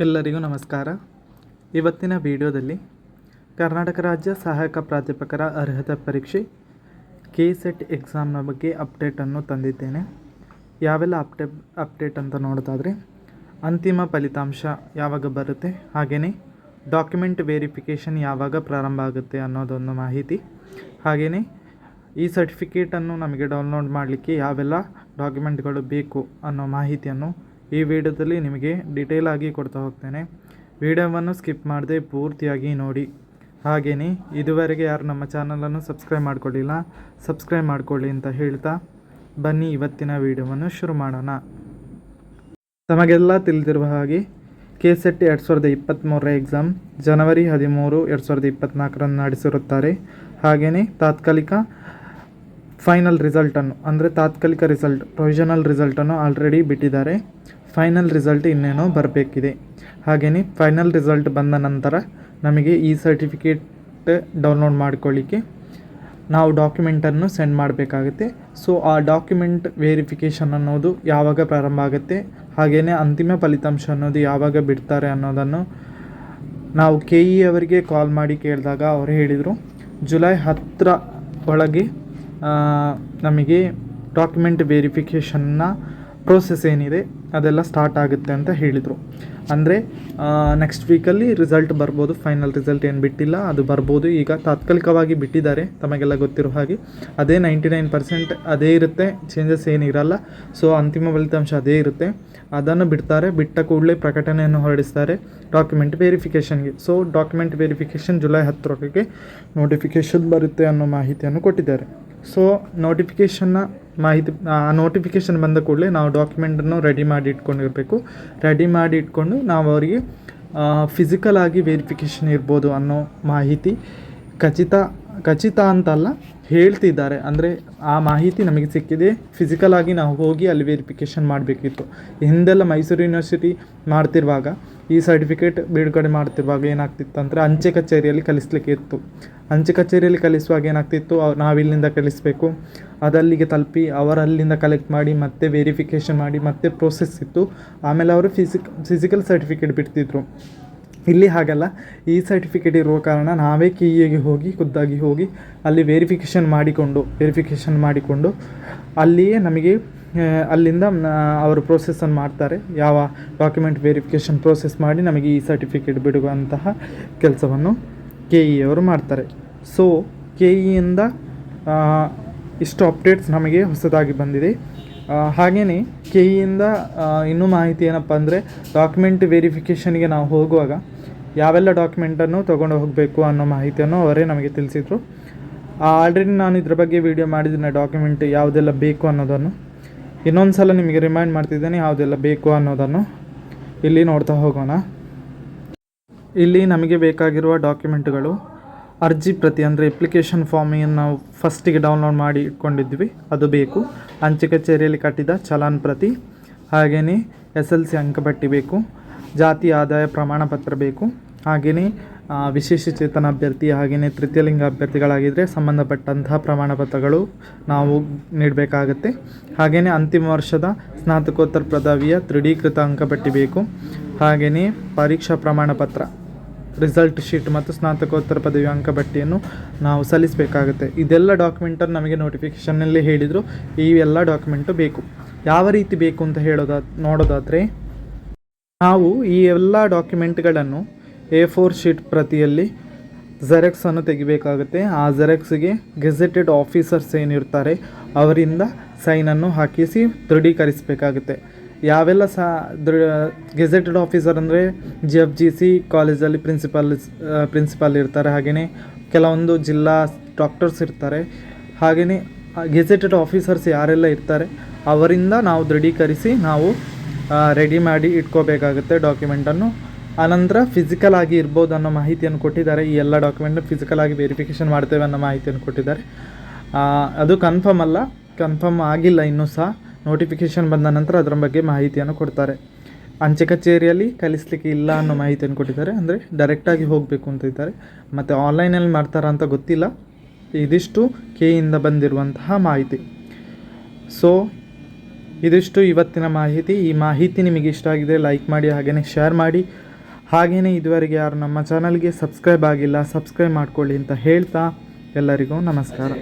ಎಲ್ಲರಿಗೂ ನಮಸ್ಕಾರ. ಇವತ್ತಿನ ವಿಡಿಯೋದಲ್ಲಿ ಕರ್ನಾಟಕ ರಾಜ್ಯ ಸಹಾಯಕ ಪ್ರಾಧ್ಯಾಪಕರ ಅರ್ಹತಾ ಪರೀಕ್ಷೆ KCET ಎಕ್ಸಾಮ್ನ ಬಗ್ಗೆ ಅಪ್ಡೇಟನ್ನು ತಂದಿದ್ದೇನೆ. ಯಾವೆಲ್ಲ ಅಪ್ಡೇಟ್ ಅಂತ ನೋಡೋದಾದರೆ, ಅಂತಿಮ ಫಲಿತಾಂಶ ಯಾವಾಗ ಬರುತ್ತೆ, ಹಾಗೆಯೇ ಡಾಕ್ಯುಮೆಂಟ್ ವೆರಿಫಿಕೇಷನ್ ಯಾವಾಗ ಪ್ರಾರಂಭ ಆಗುತ್ತೆ ಅನ್ನೋದೊಂದು ಮಾಹಿತಿ, ಹಾಗೆಯೇ ಈ ಸರ್ಟಿಫಿಕೇಟನ್ನು ನಮಗೆ ಡೌನ್ಲೋಡ್ ಮಾಡಲಿಕ್ಕೆ ಯಾವೆಲ್ಲ ಡಾಕ್ಯುಮೆಂಟ್ಗಳು ಬೇಕು ಅನ್ನೋ ಮಾಹಿತಿಯನ್ನು ಈ ವಿಡಿಯೋದಲ್ಲಿ ನಿಮಗೆ ಡೀಟೇಲ್ ಆಗಿ ಕೊಡ್ತಾ ಹೋಗ್ತೇನೆ. ವಿಡಿಯೋವನ್ನು ಸ್ಕಿಪ್ ಮಾಡದೆ ಪೂರ್ತಿಯಾಗಿ ನೋಡಿ. ಹಾಗೆಯೇ ಇದುವರೆಗೆ ಯಾರು ನಮ್ಮ ಚಾನಲನ್ನು ಸಬ್ಸ್ಕ್ರೈಬ್ ಮಾಡ್ಕೊಳ್ಳಿಲ್ಲ, ಸಬ್ಸ್ಕ್ರೈಬ್ ಮಾಡ್ಕೊಳ್ಳಿ ಅಂತ ಹೇಳ್ತಾ ಬನ್ನಿ ಇವತ್ತಿನ ವಿಡಿಯೋವನ್ನು ಶುರು ಮಾಡೋಣ. ತಮಗೆಲ್ಲ ತಿಳಿದಿರುವ ಹಾಗೆ KCET 2023 ಎಕ್ಸಾಮ್ ಜನವರಿ 13, 2024 ನಡೆಸಿರುತ್ತಾರೆ. ಹಾಗೆಯೇ ತಾತ್ಕಾಲಿಕ ಫೈನಲ್ ರಿಸಲ್ಟನ್ನು ಅಂದರೆ ತಾತ್ಕಾಲಿಕ ರಿಸಲ್ಟ್ ಪ್ರೊವಿಷನಲ್ ರಿಸಲ್ಟನ್ನು ಆಲ್ರೆಡಿ ಬಿಟ್ಟಿದ್ದಾರೆ. ಫೈನಲ್ ರಿಸಲ್ಟ್ ಇನ್ನೇನೋ ಬರಬೇಕಿದೆ. ಹಾಗೆಯೇ ಫೈನಲ್ ರಿಸಲ್ಟ್ ಬಂದ ನಂತರ ನಮಗೆ ಈ ಸರ್ಟಿಫಿಕೇಟ್ ಡೌನ್ಲೋಡ್ ಮಾಡ್ಕೊಳ್ಳಿಕ್ಕೆ ನಾವು ಡಾಕ್ಯುಮೆಂಟನ್ನು ಸೆಂಡ್ ಮಾಡಬೇಕಾಗುತ್ತೆ. ಸೊ ಆ ಡಾಕ್ಯುಮೆಂಟ್ ವೆರಿಫಿಕೇಷನ್ ಅನ್ನೋದು ಯಾವಾಗ ಪ್ರಾರಂಭ ಆಗುತ್ತೆ, ಹಾಗೆಯೇ ಅಂತಿಮ ಫಲಿತಾಂಶ ಅನ್ನೋದು ಯಾವಾಗ ಬಿಡ್ತಾರೆ ಅನ್ನೋದನ್ನು ನಾವು KE ಅವರಿಗೆ ಕಾಲ್ ಮಾಡಿ ಕೇಳಿದಾಗ ಅವರು ಹೇಳಿದರು, ಜುಲೈ 10 ಒಳಗೆ ನಮಗೆ ಡಾಕ್ಯುಮೆಂಟ್ ವೆರಿಫಿಕೇಷನ್ನ ಪ್ರೋಸೆಸ್ ಏನಿದೆ ಅದೆಲ್ಲ ಸ್ಟಾರ್ಟ್ ಆಗುತ್ತೆ ಅಂತ ಹೇಳಿದರು. ಅಂದರೆ ನೆಕ್ಸ್ಟ್ ವೀಕಲ್ಲಿ ರಿಸಲ್ಟ್ ಬರ್ಬೋದು. ಫೈನಲ್ ರಿಸಲ್ಟ್ ಏನು ಬಿಟ್ಟಿಲ್ಲ, ಅದು ಬರ್ಬೋದು. ಈಗ ತಾತ್ಕಾಲಿಕವಾಗಿ ಬಿಟ್ಟಿದ್ದಾರೆ, ತಮಗೆಲ್ಲ ಗೊತ್ತಿರೋ ಹಾಗೆ. ಅದೇ 99% ಅದೇ ಇರುತ್ತೆ, ಚೇಂಜಸ್ ಏನಿರಲ್ಲ. ಸೊ ಅಂತಿಮ ಫಲಿತಾಂಶ ಅದೇ ಇರುತ್ತೆ, ಅದನ್ನು ಬಿಡ್ತಾರೆ. ಬಿಟ್ಟ ಕೂಡಲೇ ಪ್ರಕಟಣೆಯನ್ನು ಹೊರಡಿಸ್ತಾರೆ ಡಾಕ್ಯುಮೆಂಟ್ ವೆರಿಫಿಕೇಷನ್ಗೆ. So document verification July 10 notification ಬರುತ್ತೆ ಅನ್ನೋ ಮಾಹಿತಿಯನ್ನು ಕೊಟ್ಟಿದ್ದಾರೆ. ಸೊ ನೋಟಿಫಿಕೇಷನ್ನ ಮಾಹಿತಿ, ಆ ನೋಟಿಫಿಕೇಷನ್ ಬಂದ ಕೂಡಲೇ ನಾವು ಡಾಕ್ಯುಮೆಂಟನ್ನು ರೆಡಿ ಮಾಡಿ ಇಟ್ಕೊಂಡಿರಬೇಕು. ರೆಡಿ ಮಾಡಿ ಇಟ್ಕೊಂಡು ನಾವು ಅವರಿಗೆ ಫಿಸಿಕಲ್ ಆಗಿ ವೆರಿಫಿಕೇಷನ್ ಇರ್ಬೋದು ಅನ್ನೋ ಮಾಹಿತಿ ಖಚಿತ ಅಂತಲ್ಲ ಹೇಳ್ತಿದ್ದಾರೆ. ಅಂದರೆ ಆ ಮಾಹಿತಿ ನಮಗೆ ಸಿಕ್ಕಿದೆ. ಫಿಸಿಕಲ್ ಆಗಿ ನಾವು ಹೋಗಿ ಅಲ್ಲಿ ವೆರಿಫಿಕೇಷನ್ ಮಾಡಬೇಕಿತ್ತು. ಹಿಂದೆಲ್ಲ ಮೈಸೂರು ಯೂನಿವರ್ಸಿಟಿ ಮಾಡ್ತಿರುವಾಗ, ಈ ಸರ್ಟಿಫಿಕೇಟ್ ಬಿಡುಗಡೆ ಮಾಡ್ತಿರುವಾಗ ಏನಾಗ್ತಿತ್ತು ಅಂದರೆ ಅಂಚೆ ಕಚೇರಿಯಲ್ಲಿ ಕಲಿಸ್ಲಿಕ್ಕೆ ಇತ್ತು. ಅಂಚೆ ಕಚೇರಿಯಲ್ಲಿ ಕಲಿಸುವಾಗ ಏನಾಗ್ತಿತ್ತು, ನಾವಿಲ್ಲಿಂದ ಕಲಿಸಬೇಕು, ಅದಲ್ಲಿಗೆ ತಲುಪಿ ಅವರಲ್ಲಿಂದ ಕಲೆಕ್ಟ್ ಮಾಡಿ ಮತ್ತೆ ವೆರಿಫಿಕೇಷನ್ ಮಾಡಿ ಮತ್ತೆ ಪ್ರೋಸೆಸ್ ಇತ್ತು. ಆಮೇಲೆ ಅವರು ಫಿಸಿಕಲ್ ಸರ್ಟಿಫಿಕೇಟ್ ಬಿಡ್ತಿದ್ರು. ಇಲ್ಲಿ ಹಾಗಲ್ಲ. ಈ ಸರ್ಟಿಫಿಕೇಟ್ ಇರುವ ಕಾರಣ ನಾವೇ KEಗೆ ಹೋಗಿ ಖುದ್ದಾಗಿ ಹೋಗಿ ಅಲ್ಲಿ ವೆರಿಫಿಕೇಷನ್ ಮಾಡಿಕೊಂಡು ಅಲ್ಲಿಯೇ ನಮಗೆ ಅಲ್ಲಿಂದ ಅವರು ಪ್ರೋಸೆಸ್ಸನ್ನು ಮಾಡ್ತಾರೆ. ಯಾವ ಡಾಕ್ಯುಮೆಂಟ್ ವೆರಿಫಿಕೇಷನ್ ಪ್ರೋಸೆಸ್ ಮಾಡಿ ನಮಗೆ ಈ ಸರ್ಟಿಫಿಕೇಟ್ ಬಿಡುವಂತಹ ಕೆಲಸವನ್ನು KE ಅವರು ಮಾಡ್ತಾರೆ. ಸೊ KEಯಿಂದ ಇಷ್ಟು ಅಪ್ಡೇಟ್ಸ್ ನಮಗೆ ಹೊಸದಾಗಿ ಬಂದಿದೆ. ಹಾಗೆಯೇ KEಯಿಂದ ಇನ್ನೂ ಮಾಹಿತಿ ಏನಪ್ಪ ಅಂದರೆ, ಡಾಕ್ಯುಮೆಂಟ್ ವೆರಿಫಿಕೇಷನ್ಗೆ ನಾವು ಹೋಗುವಾಗ ಯಾವೆಲ್ಲ ಡಾಕ್ಯುಮೆಂಟನ್ನು ತೊಗೊಂಡು ಹೋಗಬೇಕು ಅನ್ನೋ ಮಾಹಿತಿಯನ್ನು ಅವರೇ ನಮಗೆ ತಿಳಿಸಿದರು. ಆಲ್ರೆಡಿ ನಾನು ಇದ್ರ ಬಗ್ಗೆ ವಿಡಿಯೋ ಮಾಡಿದ್ದೀನಿ, ಡಾಕ್ಯುಮೆಂಟ್ ಯಾವುದೆಲ್ಲ ಬೇಕು ಅನ್ನೋದನ್ನು. ಇನ್ನೊಂದು ಸಲ ನಿಮಗೆ ರಿಮೈಂಡ್ ಮಾಡ್ತಿದ್ದೇನೆ ಯಾವುದೆಲ್ಲ ಬೇಕು ಅನ್ನೋದನ್ನು. ಇಲ್ಲಿ ನೋಡ್ತಾ ಹೋಗೋಣ. ಇಲ್ಲಿ ನಮಗೆ ಬೇಕಾಗಿರುವ ಡಾಕ್ಯುಮೆಂಟ್ಗಳು ಅರ್ಜಿ ಪ್ರತಿ ಅಂದರೆ ಅಪ್ಲಿಕೇಶನ್ ಫಾರ್ಮಿಯನ್ನು ನಾವು ಫಸ್ಟಿಗೆ ಡೌನ್ಲೋಡ್ ಮಾಡಿ ಇಟ್ಕೊಂಡಿದ್ವಿ, ಅದು ಬೇಕು. ಅಂಚೆ ಕಚೇರಿಯಲ್ಲಿ ಕಟ್ಟಿದ ಚಲಾನ್ ಪ್ರತಿ, ಹಾಗೆಯೇ SLC ಅಂಕಪಟ್ಟಿ ಬೇಕು, ಜಾತಿ ಆದಾಯ ಪ್ರಮಾಣ ಪತ್ರ ಬೇಕು, ಹಾಗೆಯೇ ವಿಶೇಷಚೇತನ ಅಭ್ಯರ್ಥಿ ಹಾಗೆಯೇ ತೃತೀಯ ಲಿಂಗ ಅಭ್ಯರ್ಥಿಗಳಾಗಿದ್ದರೆ ಸಂಬಂಧಪಟ್ಟಂತಹ ಪ್ರಮಾಣ ಪತ್ರಗಳು ನಾವು ನೀಡಬೇಕಾಗತ್ತೆ. ಹಾಗೆಯೇ ಅಂತಿಮ ವರ್ಷದ ಸ್ನಾತಕೋತ್ತರ ಪದವಿಯ ದೃಢೀಕೃತ ಅಂಕಪಟ್ಟಿ ಬೇಕು. ಹಾಗೆಯೇ ಪರೀಕ್ಷಾ ಪ್ರಮಾಣ ಪತ್ರ, ರಿಸಲ್ಟ್ ಶೀಟ್ ಮತ್ತು ಸ್ನಾತಕೋತ್ತರ ಪದವಿ ಅಂಕಪಟ್ಟಿಯನ್ನು ನಾವು ಸಲ್ಲಿಸಬೇಕಾಗುತ್ತೆ. ಇದೆಲ್ಲ ಡಾಕ್ಯುಮೆಂಟನ್ನು ನಮಗೆ ನೋಟಿಫಿಕೇಷನ್ನಲ್ಲಿ ಹೇಳಿದರು, ಈ ಎಲ್ಲ ಡಾಕ್ಯುಮೆಂಟು ಬೇಕು. ಯಾವ ರೀತಿ ಬೇಕು ಅಂತ ನೋಡೋದಾದರೆ, ನಾವು ಈ ಎಲ್ಲ ಡಾಕ್ಯುಮೆಂಟ್ಗಳನ್ನು A4 ಶೀಟ್ ಪ್ರತಿಯಲ್ಲಿ ಜೆರಾಕ್ಸನ್ನು ತೆಗಿಬೇಕಾಗುತ್ತೆ. ಆ ಜೆರಾಕ್ಸ್ಗೆ ಗೆಜೆಟೆಡ್ ಆಫೀಸರ್ಸ್ ಏನಿರ್ತಾರೆ ಅವರಿಂದ ಸೈನನ್ನು ಹಾಕಿಸಿ ದೃಢೀಕರಿಸಬೇಕಾಗುತ್ತೆ. ಯಾವೆಲ್ಲ ಗೆಜೆಟೆಡ್ ಆಫೀಸರ್ ಅಂದರೆ GFGC ಕಾಲೇಜಲ್ಲಿ ಪ್ರಿನ್ಸಿಪಾಲ್ ಇರ್ತಾರೆ, ಹಾಗೆಯೇ ಕೆಲವೊಂದು ಜಿಲ್ಲಾ ಡಾಕ್ಟರ್ಸ್ ಇರ್ತಾರೆ. ಹಾಗೆಯೇ ಗೆಜೆಟೆಡ್ ಆಫೀಸರ್ಸ್ ಯಾರೆಲ್ಲ ಇರ್ತಾರೆ ಅವರಿಂದ ನಾವು ದೃಢೀಕರಿಸಿ ನಾವು ರೆಡಿ ಮಾಡಿ ಇಟ್ಕೋಬೇಕಾಗುತ್ತೆ ಡಾಕ್ಯುಮೆಂಟನ್ನು. ಆನಂತರ ಫಿಸಿಕಲ್ ಆಗಿ ಇರ್ಬೋದು ಅನ್ನೋ ಮಾಹಿತಿಯನ್ನು ಕೊಟ್ಟಿದ್ದಾರೆ. ಈ ಎಲ್ಲ ಡಾಕ್ಯುಮೆಂಟ್ ಫಿಸಿಕಲ್ ಆಗಿ ವೆರಿಫಿಕೇಷನ್ ಮಾಡ್ತೇವೆ ಅನ್ನೋ ಮಾಹಿತಿಯನ್ನು ಕೊಟ್ಟಿದ್ದಾರೆ. ಅದು ಕನ್ಫರ್ಮ್ ಆಗಿಲ್ಲ ಇನ್ನೂ ಸಹ. ನೋಟಿಫಿಕೇಷನ್ ಬಂದ ನಂತರ ಅದರ ಬಗ್ಗೆ ಮಾಹಿತಿಯನ್ನು ಕೊಡ್ತಾರೆ. ಅಂಚೆ ಕಚೇರಿಯಲ್ಲಿ ಕಲಿಸಲಿಕ್ಕೆ ಇಲ್ಲ ಅನ್ನೋ ಮಾಹಿತಿಯನ್ನು ಕೊಟ್ಟಿದ್ದಾರೆ. ಅಂದರೆ ಡೈರೆಕ್ಟಾಗಿ ಹೋಗಬೇಕು ಅಂತ ಇದ್ದಾರೆ. ಮತ್ತು ಆನ್ಲೈನಲ್ಲಿ ಮಾಡ್ತಾರಾ ಅಂತ ಗೊತ್ತಿಲ್ಲ. ಇದಿಷ್ಟು KEಯಿಂದ ಬಂದಿರುವಂತಹ ಮಾಹಿತಿ. ಸೊ ಇದಿಷ್ಟು ಇವತ್ತಿನ ಮಾಹಿತಿ. ಈ ಮಾಹಿತಿ ನಿಮಗೆ ಇಷ್ಟ ಆಗಿದೆ ಲೈಕ್ ಮಾಡಿ, ಹಾಗೆಯೇ ಶೇರ್ ಮಾಡಿ. ಹಾಗೆಯೇ ಇದುವರೆಗೆ ಯಾರು ನಮ್ಮ ಚಾನಲ್ಗೆ ಸಬ್ಸ್ಕ್ರೈಬ್ ಆಗಿಲ್ಲ ಸಬ್ಸ್ಕ್ರೈಬ್ ಮಾಡ್ಕೊಳ್ಳಿ ಅಂತ ಹೇಳ್ತಾ ಎಲ್ಲರಿಗೂ ನಮಸ್ಕಾರ.